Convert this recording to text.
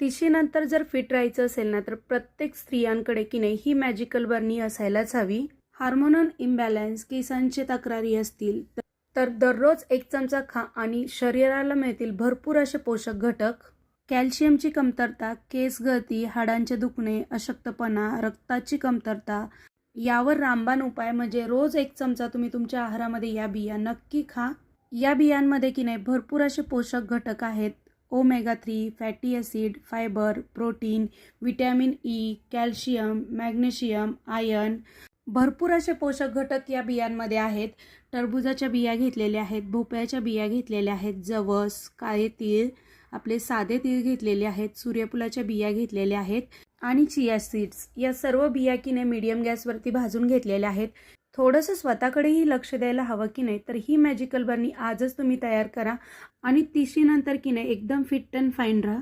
तिशीनंतर जर फिट राहायचं असेल ना, तर प्रत्येक स्त्रियांकडे की नाही ही मॅजिकल बर्नी असायलाच हवी. हार्मोनल इम्बॅलन्स, केसांची तक्रारी असतील तर दररोज 1 चमचा खा आणि शरीराला मिळतील भरपूर असे पोषक घटक. कॅल्शियमची कमतरता, केस गळती, हाडांचे दुखणे, अशक्तपणा, रक्ताची कमतरता यावर रामबाण उपाय म्हणजे रोज 1 चमचा तुम्ही तुमच्या आहारामध्ये या बिया नक्की खा. या बियांमध्ये की नाही भरपूर असे पोषक घटक आहेत. Omega 3, fatty acid, fibre, protein, vitamin E, calcium, magnesium, iron भरपूर असे पोषक घटक या बियांमध्ये आहेत. टरबूजाच्या बिया घेतलेल्या आहेत, भोपळ्याच्या बिया घेतलेल्या आहेत, जवस, काळे तीळ, आपले साधे तीळ घेतलेले आहेत, सूर्यफुलाच्या बिया घेतलेल्या आहेत आणि चिया सीड्स या सर्व बिया की नाही मीडियम गॅसवरती भाजून घेतलेल्या आहेत. थोडंसं स्वतःकडेही लक्ष द्यायला हवं की नाही. तर ही मॅजिकल बर्नी आजच तुम्ही तयार करा आणि तिशीनंतर की नाही एकदम फिट अँड फाईन राहा.